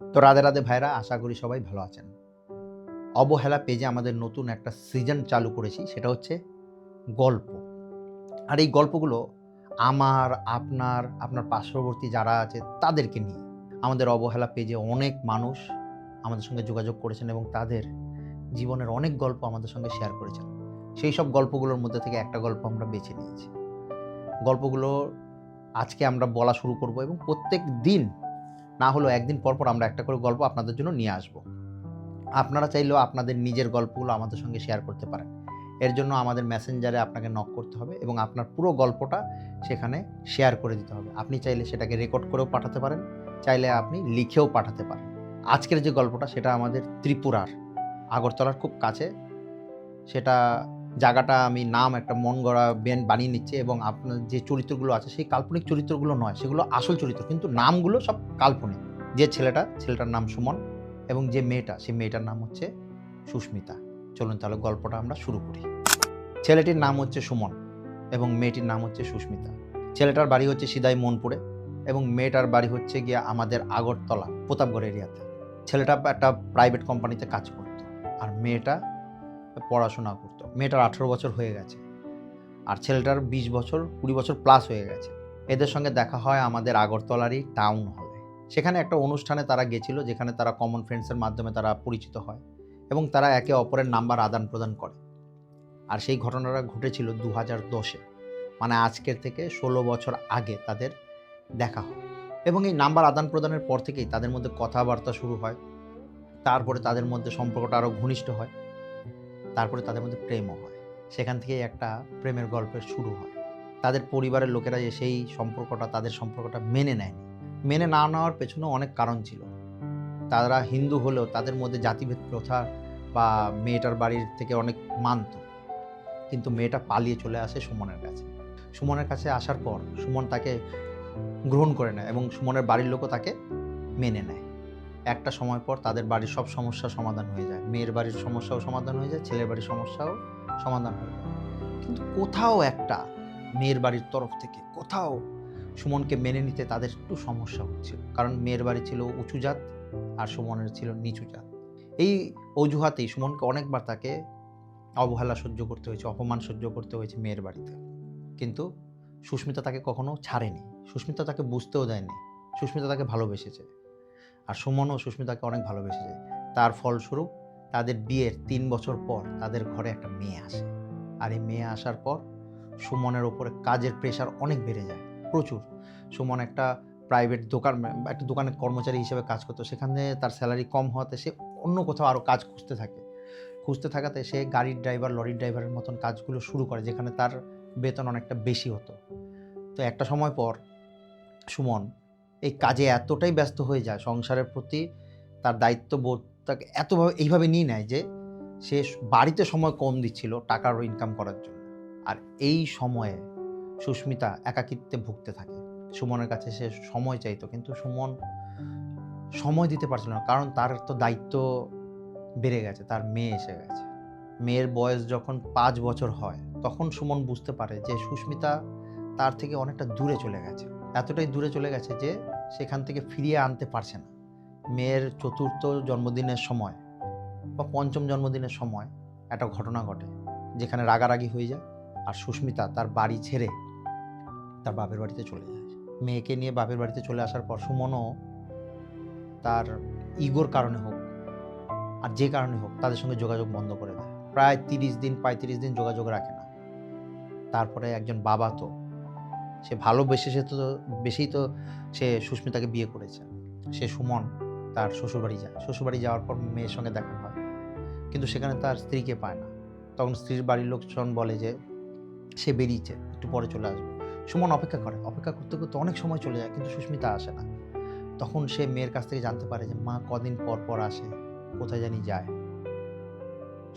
তো রাধে রাধে ভাইরা, আশা করি সবাই ভালো আছেন। অবহেলা পেজে আমাদের নতুন একটা সিজন চালু করেছি, সেটা হচ্ছে গল্প। আর এই গল্পগুলো আমার, আপনার পার্শ্ববর্তী যারা আছে তাদেরকে নিয়ে। আমাদের অবহেলা পেজে অনেক মানুষ আমাদের সঙ্গে যোগাযোগ করেছেন এবং তাদের জীবনের অনেক গল্প আমাদের সঙ্গে শেয়ার করেছেন। সেই সব গল্পগুলোর মধ্যে থেকে একটা গল্প আমরা বেছে নিয়েছি। গল্পগুলো আজকে আমরা বলা শুরু করব এবং প্রত্যেক দিন না হলেও একদিন পর পর আমরা একটা করে গল্প আপনাদের জন্য নিয়ে আসব। আপনারা চাইলেও আপনাদের নিজের গল্পগুলো আমাদের সঙ্গে শেয়ার করতে পারেন। এর জন্য আমাদের মেসেঞ্জারে আপনাকে নক করতে হবে এবং আপনার পুরো গল্পটা সেখানে শেয়ার করে দিতে হবে। আপনি চাইলে সেটাকে রেকর্ড করেও পাঠাতে পারেন, চাইলে আপনি লিখেও পাঠাতে পারেন। আজকের যে গল্পটা সেটা আমাদের ত্রিপুরার আগরতলার খুব কাছে। সেটা জায়গাটা আমি নাম একটা মন গড়া বানিয়ে নিচ্ছি এবং আপনার যে চরিত্রগুলো আছে সেই কাল্পনিক চরিত্রগুলো নয়, সেগুলো আসল চরিত্র, কিন্তু নামগুলো সব কাল্পনিক। যে ছেলেটার নাম সুমন এবং যে সেই মেয়েটার নাম হচ্ছে সুস্মিতা। চলুন তাহলে গল্পটা আমরা শুরু করি। ছেলেটির নাম হচ্ছে সুমন এবং মেয়েটির নাম হচ্ছে সুস্মিতা। ছেলেটার বাড়ি হচ্ছে সিদাই মনপুরে এবং মেয়েটার বাড়ি হচ্ছে গিয়া আমাদের আগরতলা প্রতাপগড় এরিয়াতে। ছেলেটা একটা প্রাইভেট কোম্পানিতে কাজ করত আর মেয়েটা পড়াশোনা করত। মেয়েটার 18 বছর হয়ে গেছে আর ছেলেটার 20 বছর 20 বছর প্লাস হয়ে গেছে। এদের সঙ্গে দেখা হয় আমাদের আগরতলারই টাউন হলে। সেখানে একটা অনুষ্ঠানে তারা গেছিল, যেখানে তারা কমন ফ্রেন্ডসের মাধ্যমে তারা পরিচিত হয় এবং তারা একে অপরের নাম্বার আদান প্রদান করে। আর সেই ঘটনাটা ঘটেছিল 2010-এ, মানে আজকের থেকে 16 বছর আগে তাদের দেখা হয় এবং এই নাম্বার আদান প্রদানের পর থেকেই তাদের মধ্যে কথাবার্তা শুরু হয়। তারপরে তাদের মধ্যে সম্পর্কটা আরও ঘনিষ্ঠ হয়, তারপরে তাদের মধ্যে প্রেমও হয়। সেখান থেকেই একটা প্রেমের গল্পের শুরু হয়। তাদের পরিবারের লোকেরা সেই তাদের সম্পর্কটা মেনে নেয়নি। মেনে না নেওয়ার পেছনেও অনেক কারণ ছিল। তারা হিন্দু হলেও তাদের মধ্যে জাতিভেদ প্রথা বা মেয়েটার বাড়ির থেকে অনেক মানত। কিন্তু মেয়েটা পালিয়ে চলে আসে সুমনের কাছে। সুমনের কাছে আসার পর সুমন তাকে গ্রহণ করে নেয় এবং সুমনের বাড়ির লোকও তাকে মেনে নেয়। একটা সময় পর তাদের বাড়ির সব সমস্যা সমাধান হয়ে যায়। মেয়ের বাড়ির সমস্যাও সমাধান হয়ে যায়, ছেলের বাড়ির সমস্যাও সমাধান হয়ে যায়। কিন্তু কোথাও একটা মেয়ের বাড়ির তরফ থেকে কোথাও সুমনকে মেনে নিতে তাদের একটু সমস্যা হচ্ছিল, কারণ মেয়ের বাড়ি ছিল উঁচু জাত আর সুমনের ছিল নিচু জাত। এই অজুহাতেই সুমনকে অনেকবার তাকে অবহেলা সহ্য করতে হয়েছে, অপমান সহ্য করতে হয়েছে মেয়ের বাড়িতে। কিন্তু সুস্মিতা তাকে কখনো ছাড়েনি, সুস্মিতা তাকে বুঝতেও দেয়নি। সুস্মিতা তাকে ভালোবেসেছে আর সুমনও সুস্মিতাকে অনেক ভালোবেসেছে। তার ফলস্বরূপ তাদের বিয়ের 3 বছর পর তাদের ঘরে একটা মেয়ে আসে। আর এই মেয়ে আসার পর সুমনের ওপরে কাজের প্রেশার অনেক বেড়ে যায়, প্রচুর। সুমন একটা প্রাইভেট একটা দোকানের কর্মচারী হিসেবে কাজ করতো। সেখানে তার স্যালারি কম হওয়াতে সে অন্য কোথাও আরও কাজ খুঁজতে থাকাতে সে গাড়ির ড্রাইভার, লরির ড্রাইভারের মতন কাজগুলো শুরু করে, যেখানে তার বেতন অনেকটা বেশি হতো। তো একটা সময় পর সুমন এই কাজে এতটাই ব্যস্ত হয়ে যায়, সংসারের প্রতি তার দায়িত্ববোধ তাকে এইভাবে নিয়ে নেয় যে সে বাড়িতে সময় কম দিচ্ছিল টাকার ইনকাম করার জন্য। আর এই সময়ে সুস্মিতা একাকিত্বে ভুগতে থাকে। সুমনের কাছে সে সময় চাইতো, কিন্তু সুমন সময় দিতে পারছিল না, কারণ তার তো দায়িত্ব বেড়ে গেছে, তার মেয়ে এসে গেছে। মেয়ের বয়স যখন 5 বছর হয় তখন সুমন বুঝতে পারে যে সুস্মিতা তার থেকে অনেকটা দূরে চলে গেছে। এতটাই দূরে চলে গেছে যে সেখান থেকে ফিরিয়ে আনতে পারছে না। মেয়ের 4র্থ জন্মদিনের সময় বা 5ম জন্মদিনের সময় একটা ঘটনা ঘটে, যেখানে রাগারাগি হয়ে যায় আর সুস্মিতা তার বাড়ি ছেড়ে তার বাপের বাড়িতে চলে যায়। মেয়েকে নিয়ে বাপের বাড়িতে চলে আসার পর সুমনও তার ইগোর কারণে হোক আর যে কারণে হোক তাদের সঙ্গে যোগাযোগ বন্ধ করে দেয়। প্রায় 35 দিন যোগাযোগ রাখে না। তারপরে একজন বাবা, তো সে বেশিই তো সে সুস্মিতাকে বিয়ে করেছে। সে সুমন তার শ্বশুরবাড়ি যায়। শ্বশুরবাড়ি যাওয়ার পর মেয়ের সঙ্গে দেখা হয়, কিন্তু সেখানে তার স্ত্রীকে পায় না। তখন স্ত্রীর বাড়ির লোকজন বলে যে সে বেরিয়েছে, একটু পরে চলে আসবে। সুমন অপেক্ষা করতে করতে অনেক সময় চলে যায়, কিন্তু সুস্মিতা আসে না। তখন সে মেয়ের কাছ থেকে জানতে পারে যে মা কদিন পর পর আসে, কোথায় জানি যায়।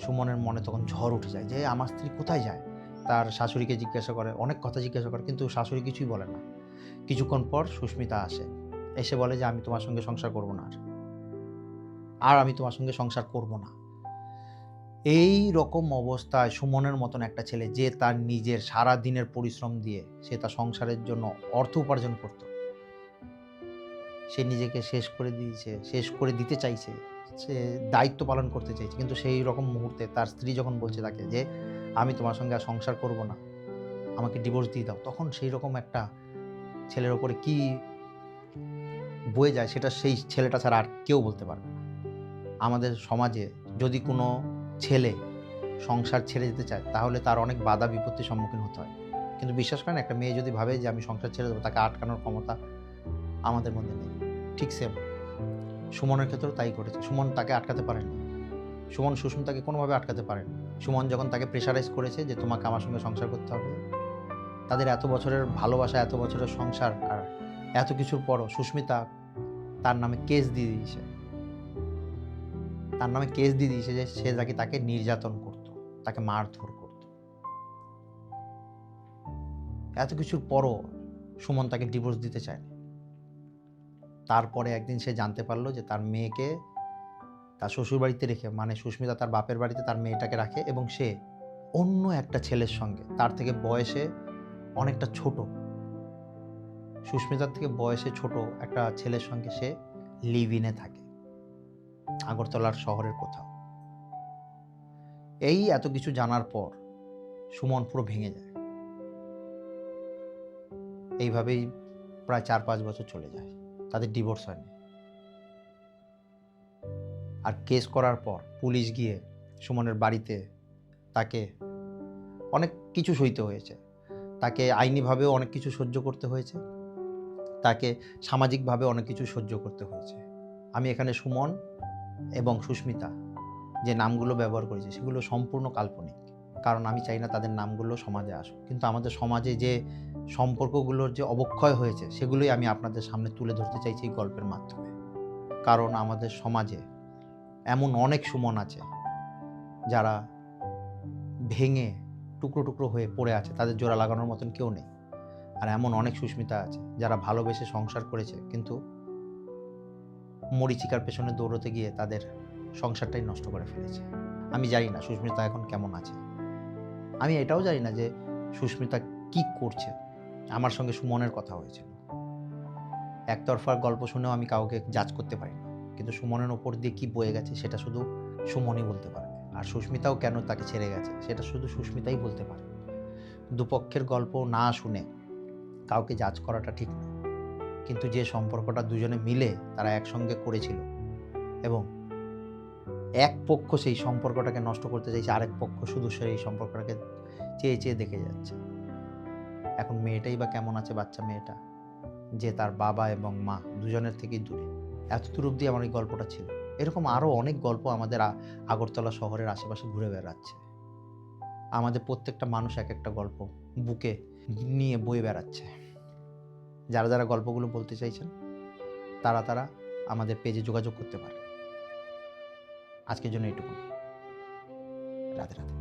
সুমনের মনে তখন ঝড় উঠে যায় যে আমার স্ত্রী কোথায় যায়। তার শাশুড়িকে জিজ্ঞাসা করে, অনেক কথা জিজ্ঞাসা করে, কিন্তু শাশুড়ি কিছুই বলে না। কিছুক্ষণ পর সুস্মিতা আসে, এসে বলে যে আমি তোমার সঙ্গে সংসার করব না, আর আমি তোমার সঙ্গে সংসার করব না। এই রকম অবস্থায় সুমনের মতন একটা ছেলে, যে তার নিজের সারা দিনের পরিশ্রম দিয়ে সে তার সংসারের জন্য অর্থ উপার্জন করত, সে নিজেকে শেষ করে দিতে চাইছে, সে দায়িত্ব পালন করতে চাইছে, কিন্তু সেই রকম মুহূর্তে তার স্ত্রী যখন বলছে তাকে যে আমি তোমার সঙ্গে আর সংসার করব না, আমাকে ডিভোর্স দিয়ে দাও, তখন সেই রকম একটা ছেলের ওপরে কি বয়ে যায় সেটা সেই ছেলেটা ছাড়া আর কেউ বলতে পারবে না। আমাদের সমাজে যদি কোনো ছেলে সংসার ছেড়ে যেতে চায় তাহলে তার অনেক বাধা বিপত্তির সম্মুখীন হতে হয়, কিন্তু বিশ্বাস করেন একটা মেয়ে যদি ভাবে যে আমি সংসার ছেড়ে দেবো, তাকে আটকানোর ক্ষমতা আমাদের মধ্যে নেই। ঠিক সেম সুমনের ক্ষেত্রেও তাই ঘটেছে। সুমন তাকে আটকাতে পারেনি, সুমন সুস্মিতাকে কোনোভাবে আটকাতে পারেনি। সুমন যখন তাকে প্রেশারাইজ করেছে যে তোমাকে আমার সঙ্গে সংসার করতে হবে, তাদের এত বছরের ভালোবাসা, এত বছরের সংসার, আর এত কিছুর পরও সুস্মিতা তার নামে কেস দিয়ে দিয়েছে, যে সে তাকে নির্যাতন করত, তাকে মারধর করত। এত কিছুর পরও সুমন তাকে ডিভোর্স দিতে চায়নি। তারপরে একদিন সে জানতে পারলো যে তার মেয়েকে তার শ্বশুরবাড়িতে রেখে, মানে সুস্মিতা তার বাপের বাড়িতে তার মেয়েটাকে রাখে এবং সে অন্য একটা ছেলের সঙ্গে, তার থেকে বয়সে অনেকটা ছোট, সুস্মিতার থেকে বয়সে ছোট একটা ছেলের সঙ্গে সে লিভ ইনে থাকে আগরতলার শহরের কোথাও। এই এত কিছু জানার পর সুমন পুরো ভেঙে যায়। এইভাবেই প্রায় 4-5 বছর চলে যায়, তাদের ডিভোর্স হয়নি। আর কেস করার পর পুলিশ গিয়ে সুমনের বাড়িতে তাকে অনেক কিছু সইতে হয়েছে, তাকে আইনিভাবেও অনেক কিছু সহ্য করতে হয়েছে, তাকে সামাজিকভাবে অনেক কিছু সহ্য করতে হয়েছে। আমি এখানে সুমন এবং সুস্মিতা যে নামগুলো ব্যবহার করেছি সেগুলো সম্পূর্ণ কাল্পনিক, কারণ আমি চাই না তাদের নামগুলো সমাজে আসুক, কিন্তু আমাদের সমাজে যে সম্পর্কগুলোর যে অবক্ষয় হয়েছে সেগুলোই আমি আপনাদের সামনে তুলে ধরতে চাইছি এই গল্পের মাধ্যমে। কারণ আমাদের সমাজে এমন অনেক সুমন আছে যারা ভেঙে টুকরো টুকরো হয়ে পড়ে আছে, তাদের জোড়া লাগানোর মতন কেউ নেই। আর এমন অনেক সুস্মিতা আছে যারা ভালোবেসে সংসার করেছে, কিন্তু মরীচিকার পেছনে দৌড়তে গিয়ে তাদের সংসারটাই নষ্ট করে ফেলেছে। আমি জানি না সুস্মিতা এখন কেমন আছে, আমি এটাও জানি না যে সুস্মিতা কি করছে। আমার সঙ্গে সুমনের কথা হয়েছিল, একতরফার গল্প শুনেও আমি কাউকে জাজ করতে পারি না, কিন্তু সুমনের ওপর দিয়ে কি বয়ে গেছে সেটা শুধু সুমনই বলতে পারবে। আর সুস্মিতাও কেন তাকে ছেড়ে গেছে সেটা শুধু সুস্মিতাই বলতে পারে। দুপক্ষের গল্প না শুনে কাউকে জাজ করাটা ঠিক না, কিন্তু যে সম্পর্কটা দুজনে মিলে তারা একসঙ্গে করেছিল এবং এক পক্ষ সেই সম্পর্কটাকে নষ্ট করতে চাইছে, আরেক পক্ষ শুধু সেই সম্পর্কটাকে চেয়ে চেয়ে দেখে যাচ্ছে। এখন মেয়েটাই বা কেমন আছে, বাচ্চা মেয়েটা, যে তার বাবা এবং মা দুজনের থেকেই দূরে। এত দূর অবধি আমার এই গল্পটা ছিল। এরকম আরও অনেক গল্প আমাদের আগরতলা শহরের আশেপাশে ঘুরে বেড়াচ্ছে। আমাদের প্রত্যেকটা মানুষ এক একটা গল্প বুকে নিয়ে বয়ে বেড়াচ্ছে। যারা যারা গল্পগুলো বলতে চাইছেন তারা আমাদের পেজে যোগাযোগ করতে পারে। আজকের জন্য এইটুকু। রাধে রাধে।